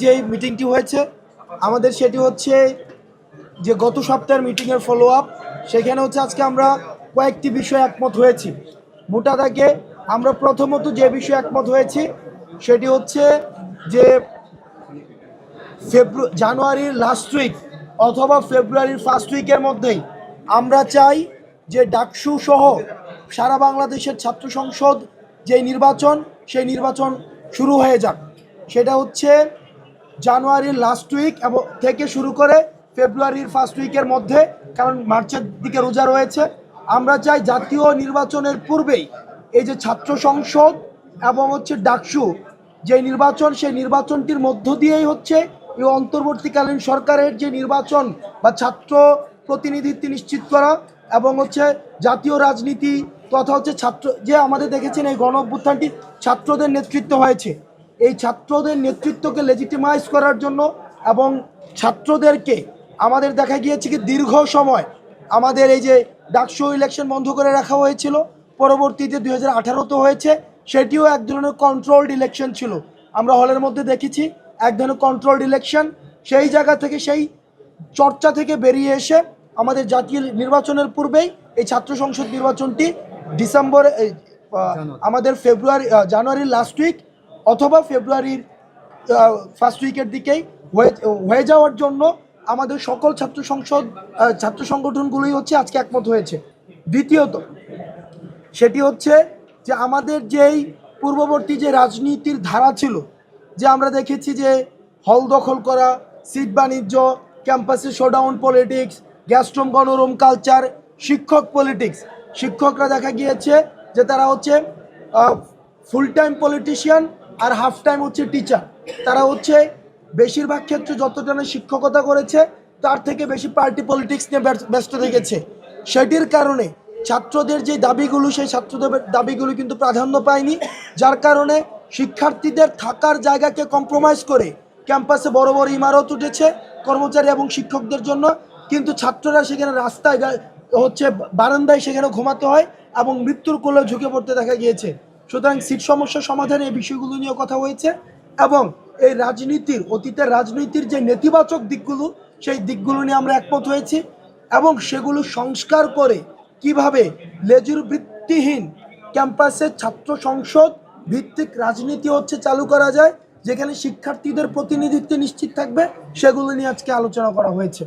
যে মিটিংটি হয়েছে আমাদের সেটি হচ্ছে যে গত সপ্তাহের মিটিংয়ের ফলো আপ। সেখানে হচ্ছে আজকে আমরা কয়েকটি বিষয়ে একমত হয়েছি। মোটা দাগে আমরা প্রথমত যে বিষয়ে একমত হয়েছি সেটি হচ্ছে যে জানুয়ারির লাস্ট উইক অথবা ফেব্রুয়ারির ফার্স্ট উইকের মধ্যেই আমরা চাই যে ডাকসু সহ সারা বাংলাদেশের ছাত্র সংসদ যে নির্বাচন সেই নির্বাচন শুরু হয়ে যাক। সেটা হচ্ছে জানুয়ারির লাস্ট উইক এবং থেকে শুরু করে ফেব্রুয়ারির ফার্স্ট উইকের মধ্যে, কারণ মার্চের দিকে রোজা রয়েছে। আমরা চাই জাতীয় নির্বাচনের পূর্বেই এই যে ছাত্র সংসদ এবং হচ্ছে ডাকসু যে নির্বাচন সেই নির্বাচনটির মধ্য দিয়েই হচ্ছে এই অন্তর্বর্তীকালীন সরকারের যে নির্বাচন বা ছাত্র প্রতিনিধিত্ব নিশ্চিত করা এবং হচ্ছে জাতীয় রাজনীতি তথা হচ্ছে ছাত্র যে আমাদের দেখেছেন এই গণ অভ্যুত্থানটি ছাত্রদের নেতৃত্ব হয়েছে, এই ছাত্রদের নেতৃত্বকে লেজিটিমাইজ করার জন্য এবং ছাত্রদেরকে আমাদের দেখা গিয়েছে কি দীর্ঘ সময় আমাদের এই যে ডাকসু ইলেকশন বন্ধ করে রাখা হয়েছিল, পরবর্তীতে 2018-তে হয়েছে, সেটিও এক ধরনের কন্ট্রোলড ইলেকশন ছিল। আমরা হলের মধ্যে দেখেছি এক ধরনের কন্ট্রোলড ইলেকশন। সেই জায়গা থেকে সেই চর্চা থেকে বেরিয়ে এসে আমাদের জাতীয় নির্বাচনের পূর্বেই এই ছাত্র সংসদ নির্বাচনটি ডিসেম্বর আমাদের জানুয়ারির লাস্ট উইক অথবা ফেব্রুয়ারির ফার্স্ট উইকের দিকেই হয়ে যাওয়ার জন্য আমাদের সকল ছাত্র সংগঠনগুলোই হচ্ছে আজকে একমত হয়েছে। দ্বিতীয়ত সেটি হচ্ছে যে আমাদের যেই পূর্ববর্তী যে রাজনীতির ধারা ছিল, যে আমরা দেখেছি যে হল দখল করা, সিট বাণিজ্য, ক্যাম্পাসে শোডাউন পলিটিক্স, গ্যাস্ট্রোম গণরুম কালচার, শিক্ষক পলিটিক্স, শিক্ষকরা দেখা গিয়েছে যে তারা হচ্ছে ফুল টাইম পলিটিশিয়ান আর হাফ টাইম হচ্ছে টিচার। তারা হচ্ছে বেশিরভাগ ক্ষেত্রে যতটা না শিক্ষকতা করেছে তার থেকে বেশি পার্টি পলিটিক্স নিয়ে ব্যস্ত থেকেছে। সেটির কারণে ছাত্রদের যে দাবিগুলো সেই ছাত্রদের দাবিগুলো কিন্তু প্রাধান্য পায়নি, যার কারণে শিক্ষার্থীদের থাকার জায়গাকে কম্প্রোমাইজ করে ক্যাম্পাসে বড় বড় ইমারত উঠেছে কর্মচারী এবং শিক্ষকদের জন্য, কিন্তু ছাত্ররা সেখানে রাস্তায় হচ্ছে বারান্দায় সেখানে ঘুমাতে হয় এবং মৃত্যুর কোলে ঝুঁকে পড়তে দেখা গিয়েছে। সুতরাং সিট সমস্যা সমাধানে এই বিষয়গুলো নিয়ে কথা হয়েছে এবং এই অতীতের রাজনীতির যে নেতিবাচক দিকগুলো সেই দিকগুলো নিয়ে আমরা একমত হয়েছি এবং সেগুলো সংস্কার করে কিভাবে লেজুর বৃত্তিহীন ক্যাম্পাসে ছাত্র সংসদ ভিত্তিক রাজনীতি হচ্ছে চালু করা যায়, যেখানে শিক্ষার্থীদের প্রতিনিধিত্ব নিশ্চিত থাকবে, সেগুলো নিয়ে আজকে আলোচনা করা হয়েছে।